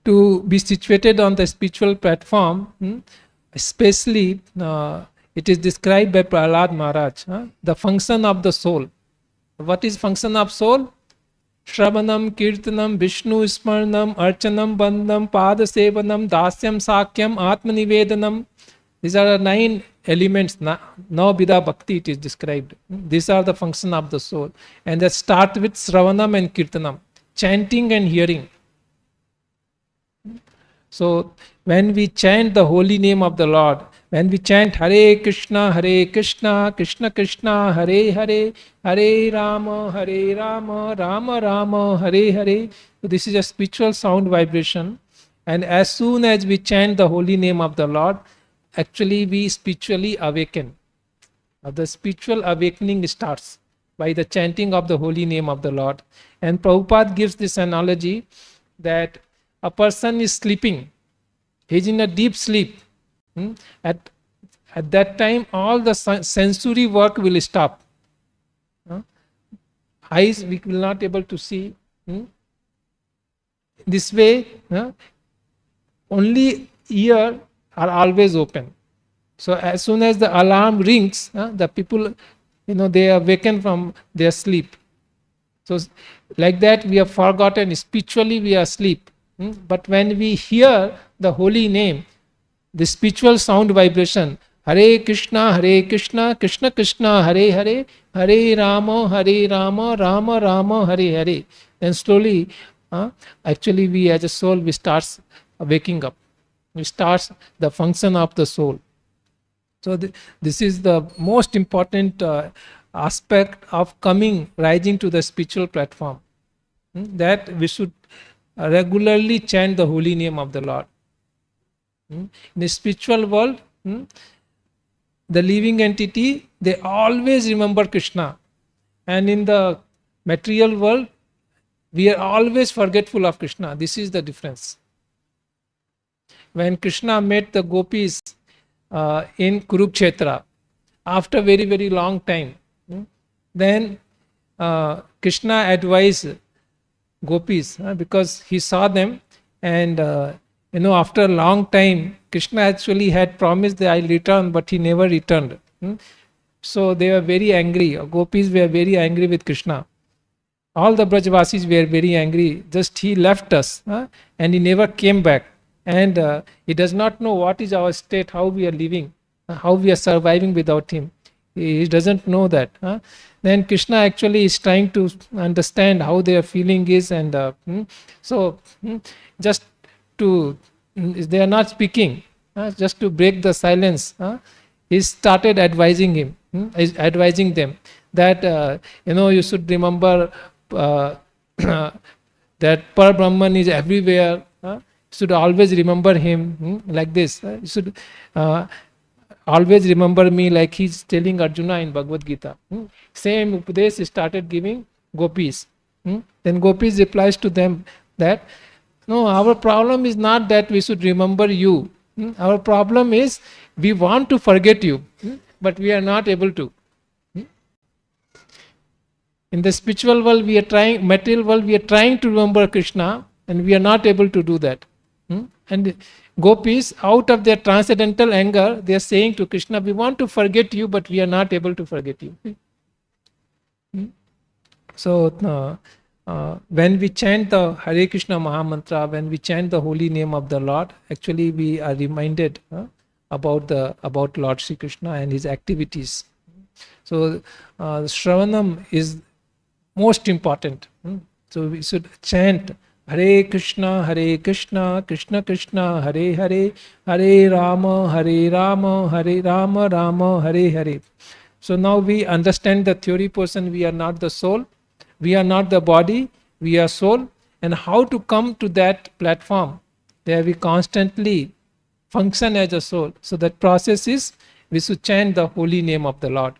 S1: to be situated on the spiritual platform, especially it is described by Prahlad Maharaj, the function of the soul. What is function of soul? Shravanam, Kirtanam, Vishnu Smarnam, Archanam, Bandham, Padasevanam, Dasyam, Sakyam, Atmanivedanam. These are the 9 elements. Navabhida Bhakti it is described. These are the function of the soul. And that start with Shravanam and Kirtanam, chanting and hearing. So, when we chant the holy name of the Lord, when we chant Hare Krishna, Krishna Krishna, Hare Hare, Hare Rama, Rama Rama, Hare Hare. So this is a spiritual sound vibration. And as soon as we chant the holy name of the Lord, actually we spiritually awaken. The spiritual awakening starts by the chanting of the holy name of the Lord. And Prabhupada gives this analogy that a person is sleeping, he is in a deep sleep. At that time, all the sensory work will stop. Eyes we will not able to see. This way, only ear are always open. So as soon as the alarm rings, the people, they awaken from their sleep. So like that we have forgotten, spiritually we are asleep. But when we hear the holy name, the spiritual sound vibration, Hare Krishna, Krishna Krishna, Hare Hare, Hare Rama, Rama Rama, Hare Hare. Then slowly, actually we as a soul, we start waking up. We start the function of the soul. So this is the most important aspect of rising to the spiritual platform. That we should regularly chant the holy name of the Lord. In the spiritual world, the living entity, they always remember Krishna. And in the material world, we are always forgetful of Krishna. This is the difference. When Krishna met the gopis in Kurukshetra, after very, very long time, then Krishna advised gopis because he saw them, and after a long time, Krishna actually had promised that I'll return, but he never returned. So they were very angry. Gopis were very angry with Krishna. All the Brajvasis were very angry. Just he left us, and he never came back. And he does not know what is our state, how we are living, how we are surviving without him. He doesn't know that. Then Krishna actually is trying to understand how their feeling is, and just to, they are not speaking, just to break the silence, he started advising advising them that you should remember that Parabrahman is everywhere. Should always remember him like this. You should always remember me, like he's telling Arjuna in Bhagavad Gita. Same Upadesh started giving gopis. Then gopis replies to them that, no, our problem is not that we should remember you. Our problem is we want to forget you, but we are not able to. In the spiritual world, material world, we are trying to remember Krishna, and we are not able to do that. And gopis, out of their transcendental anger, they are saying to Krishna, we want to forget you, but we are not able to forget you. So when we chant the Hare Krishna Mahamantra, when we chant the holy name of the Lord, actually we are reminded about Lord Sri Krishna and his activities. So Shravanam is most important. So we should chant Hare Krishna, Krishna Krishna, Hare Hare, Hare Rama, Hare Rama, Rama Hare Hare. So now we understand the theory portion. We are not the soul, we are not the body, we are soul. And how to come to that platform where we constantly function as a soul. So that process is, we should chant the holy name of the Lord.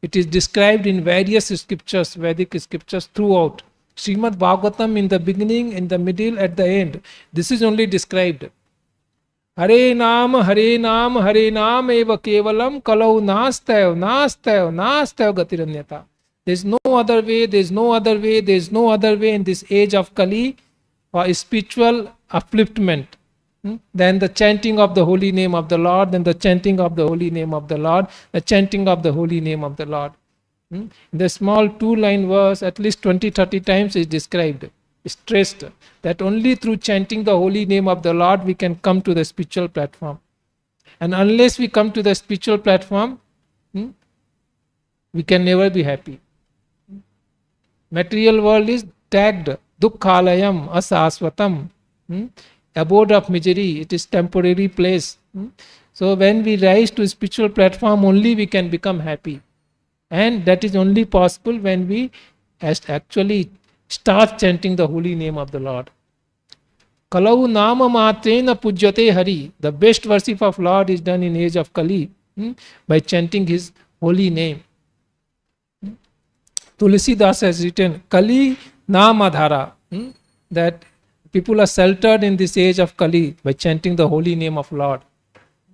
S1: It is described in various scriptures, Vedic scriptures throughout. Srimad Bhagavatam, in the beginning, in the middle, at the end. This is only described. Hare Nam, Hare Nam, Hare Nam eva kevalam kalau nastav gatiranyata. There is no other way, there is no other way, there is no other way in this age of Kali for spiritual upliftment than the chanting of the holy name of the Lord, than the chanting of the holy name of the Lord, the chanting of the holy name of the Lord. In the small 2-line verse, at least 20-30 times is described, stressed, that only through chanting the holy name of the Lord we can come to the spiritual platform. And unless we come to the spiritual platform, we can never be happy. Material world is tagged, dukkhalayam asasvatam, abode of misery, it is temporary place. So when we rise to spiritual platform, only we can become happy. And that is only possible when we actually start chanting the holy name of the Lord. Kalau nama matrena pujyate Hari. The best worship of Lord is done in age of Kali, by chanting his holy name. Tulsidas has written, Kali Namadhara, that people are sheltered in this age of Kali by chanting the holy name of Lord.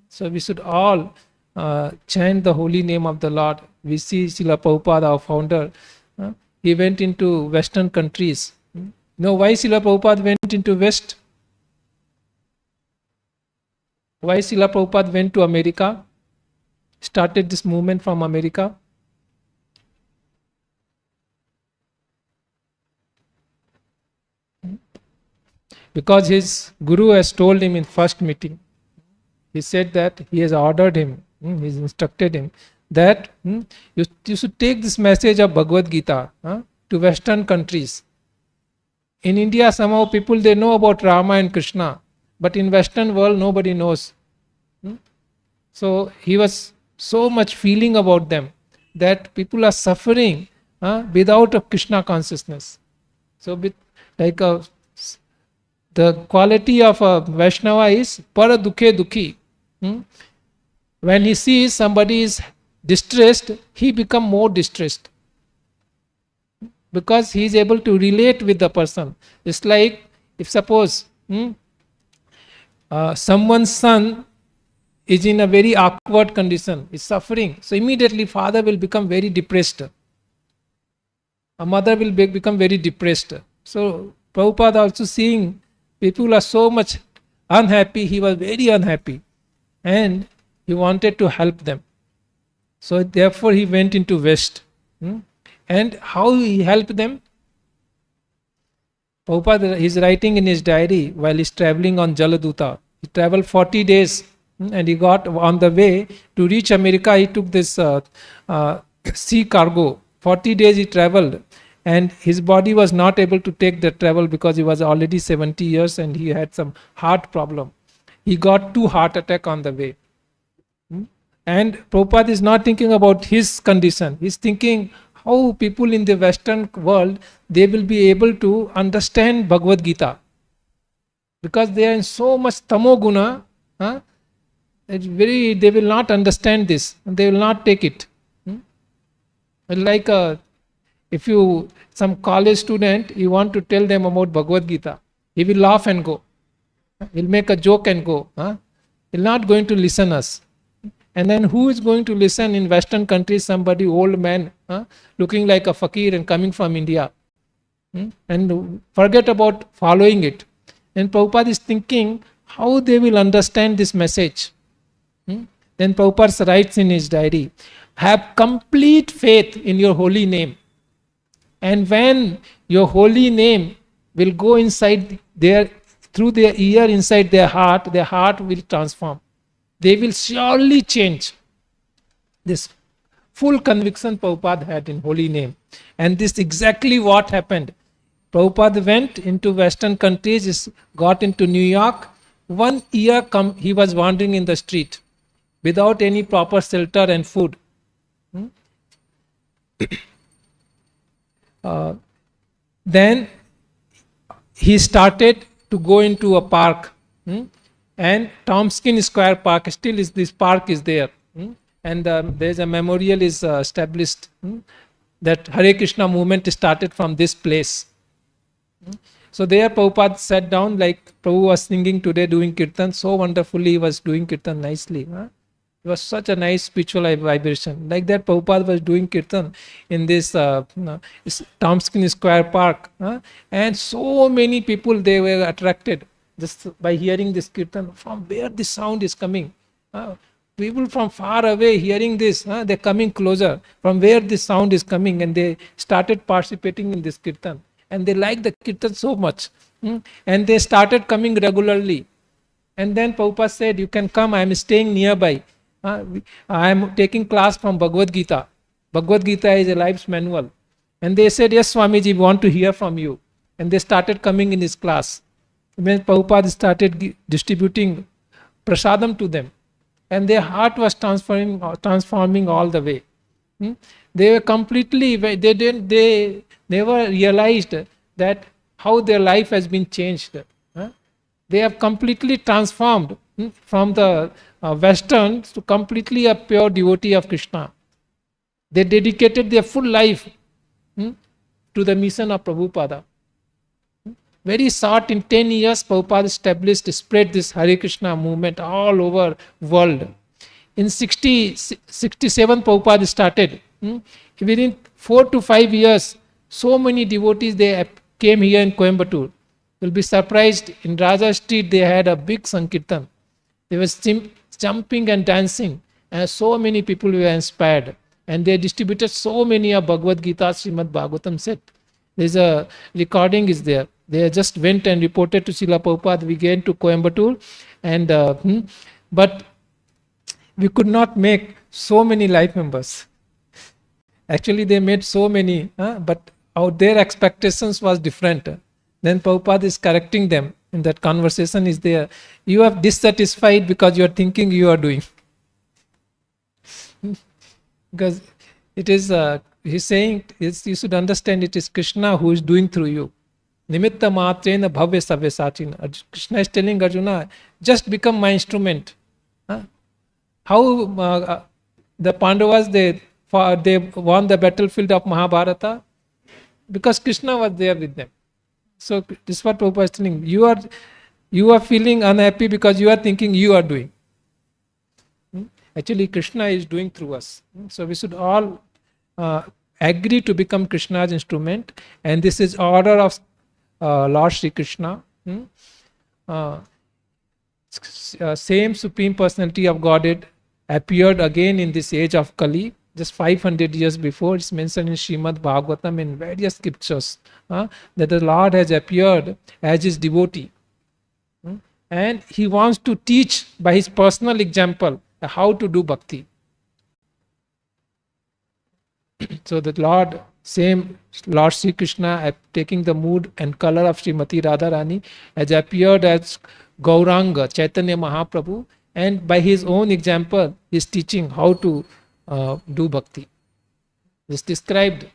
S1: So we should all chant the holy name of the Lord. We see Srila Prabhupada, our founder, he went into Western countries. You know why Srila Prabhupada went into West? Why Srila Prabhupada went to America? Started this movement from America? Because his guru has told him in first meeting. He said that he has ordered him, he has instructed him that you should take this message of Bhagavad Gita to Western countries. In India, somehow people, they know about Rama and Krishna, but in Western world nobody knows. So he was so much feeling about them that people are suffering without a Krishna consciousness. So the quality of a Vaishnava is para dukhe dukhi. When he sees somebody is distressed, he becomes more distressed, because he is able to relate with the person. It's like if suppose someone's son is in a very awkward condition, is suffering, so immediately father will become very depressed. A mother will become very depressed. So Prabhupada also seeing people are so much unhappy, he was very unhappy and he wanted to help them. So therefore he went into West. And how he helped them? Prabhupada is writing in his diary while he's traveling on Jaladuta. He traveled 40 days and he got on the way to reach America. He took this sea cargo. 40 days he traveled and his body was not able to take the travel because he was already 70 years and he had some heart problem. He got 2 heart attacks on the way. And Prabhupada is not thinking about his condition. He's thinking how people in the Western world, they will be able to understand Bhagavad Gita. Because they are in so much tamoguna, they will not understand this. They will not take it. Like if some college student, you want to tell them about Bhagavad Gita, he will laugh and go. He'll make a joke and go. He'll not going to listen us. And then who is going to listen in Western countries? Somebody, old man, looking like a fakir and coming from India. And forget about following it. And Prabhupada is thinking how they will understand this message. Then Prabhupada writes in his diary, have complete faith in your holy name. And when your holy name will go inside through their ear, inside their heart will transform. They will surely change. This full conviction Prabhupada had in holy name. And this is exactly what happened. Prabhupada went into Western countries, got into New York. 1 year he was wandering in the street without any proper shelter and food. Then he started to go into a park. And Tompkins Square Park, still is this park is there. And there is a memorial is established that Hare Krishna movement started from this place. So there Prabhupada sat down, like Prabhu was singing today, doing Kirtan, so wonderfully he was doing Kirtan nicely. It was such a nice spiritual vibration. Like that Prabhupada was doing Kirtan in this Tompkins Square Park. And so many people, they were attracted just by hearing this Kirtan. From where this sound is coming? People from far away hearing this, they're coming closer. From where this sound is coming, and they started participating in this Kirtan. And they liked the Kirtan so much. And they started coming regularly. And then Prabhupada said, you can come, I am staying nearby. I am taking class from Bhagavad Gita. Bhagavad Gita is a life's manual. And they said, yes, Swamiji, we want to hear from you. And they started coming in his class. When Prabhupada started distributing prasadam to them, and their heart was transforming all the way. They were completely, they never realized that how their life has been changed. They have completely transformed from the Western to completely a pure devotee of Krishna. They dedicated their full life to the mission of Prabhupada. Very short, in 10 years, Prabhupada established, spread this Hare Krishna movement all over world. In 67, Prabhupada started. Within 4 to 5 years, so many devotees, they came here in Coimbatore. You'll be surprised, in Raja Street, they had a big Sankirtan. They were jumping and dancing, and so many people were inspired. And they distributed so many of Bhagavad Gita, Srimad Bhagavatam set. There's a recording is there. They just went and reported to Srila Prabhupada. We came to Coimbatore, and but we could not make so many life members. Actually, they made so many, but their expectations was different. Then Prabhupada is correcting them. In that conversation is there. You are dissatisfied because you are thinking you are doing. Because it is, he's saying, you should understand it is Krishna who is doing through you. Nimitta matrena bhavya savya sachina. Krishna is telling Arjuna, just become my instrument. How the Pandavas, they won the battlefield of Mahabharata? Because Krishna was there with them. So this is what Prabhupada is telling. You are feeling unhappy because you are thinking you are doing. Actually, Krishna is doing through us. So we should all agree to become Krishna's instrument. And this is order of Lord Sri Krishna. Same Supreme Personality of Godhead appeared again in this age of Kali. Just 500 years before, it's mentioned in Srimad Bhagavatam in various scriptures that the Lord has appeared as his devotee. And he wants to teach by his personal example how to do bhakti. So the Lord, same Lord Sri Krishna, taking the mood and color of Srimati Radharani, has appeared as Gauranga, Chaitanya Mahaprabhu, and by his own example, he is teaching how to do bhakti. It's described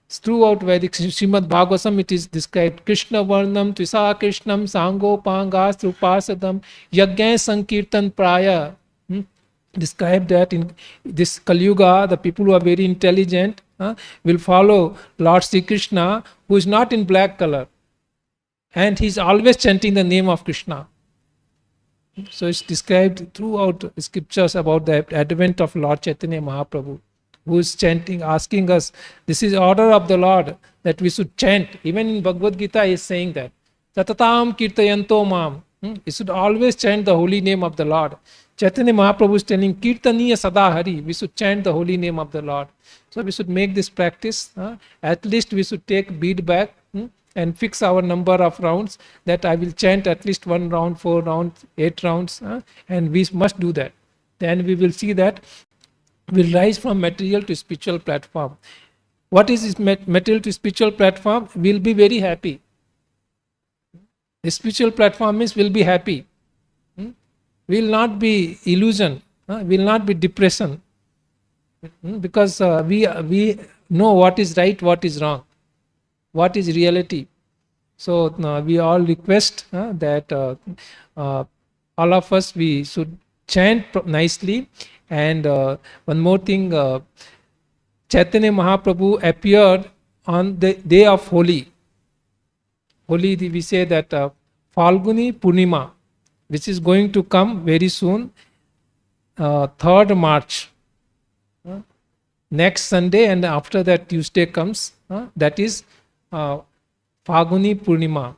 S1: throughout Vedic Srimad Bhagavatam. It is described Krishna Varnam Tvisa Krishnam Sango Pangas Rupasadam Yagya Sankirtan Praya. Described that in this Kali Yuga, the people who are very intelligent will follow Lord Sri Krishna, who is not in black color, and he is always chanting the name of Krishna. So it's described throughout scriptures about the advent of Lord Chaitanya Mahaprabhu, who is chanting, asking us, this is order of the Lord, that we should chant. Even in Bhagavad Gita he is saying that. Tatatam kirtayanto mam. We should always chant the holy name of the Lord. Chaitanya Mahaprabhu is telling, Kirtaniya sada hari. We should chant the holy name of the Lord. So we should make this practice. At least we should take bead back and fix our number of rounds, that I will chant at least 1 round, 4 rounds, 8 rounds, and we must do that. Then we will see that we'll rise from material to spiritual platform. What is this material to spiritual platform? We'll be very happy. The spiritual platform means we'll be happy. Will not be illusion, will not be depression, because we know what is right, what is wrong, what is reality. So we all request that all of us, we should chant nicely. And one more thing, Chaitanya Mahaprabhu appeared on the day of Holi. Holi, we say that Falguni Purnima, which is going to come very soon, 3rd March. Next Sunday, and after that Tuesday comes, that is Falguni Purnima.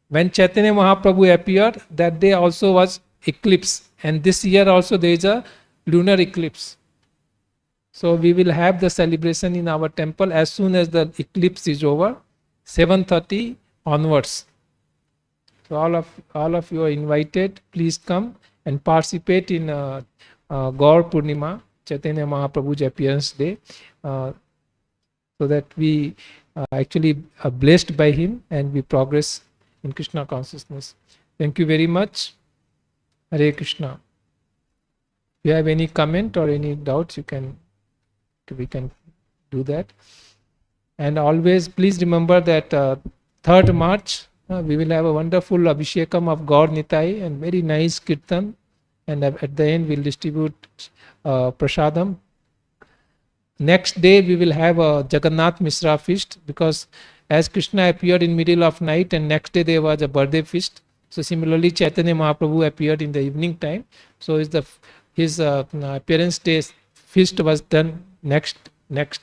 S1: When Chaitanya Mahaprabhu appeared, that day also was eclipse, and this year also there is a lunar eclipse. So we will have the celebration in our temple as soon as the eclipse is over, 7:30 onwards. So all of you are invited. Please come and participate in Gaur Purnima, Chaitanya Mahaprabhu's appearance day, so that we actually are blessed by him and we progress in Krishna consciousness. Thank you very much. Hare Krishna. If you have any comment or any doubts, we can do that. And always please remember that 3rd March, We will have a wonderful Abhishekam of God Nitai and very nice Kirtan. And at the end, we'll distribute Prasadam. Next day, we will have a Jagannath Misra feast, because as Krishna appeared in middle of night and next day there was a birthday feast. So similarly, Chaitanya Mahaprabhu appeared in the evening time. So his appearance day feast was done next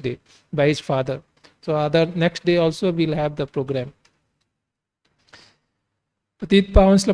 S1: day by his father. So next day also we'll have the program. पतित पावन श्री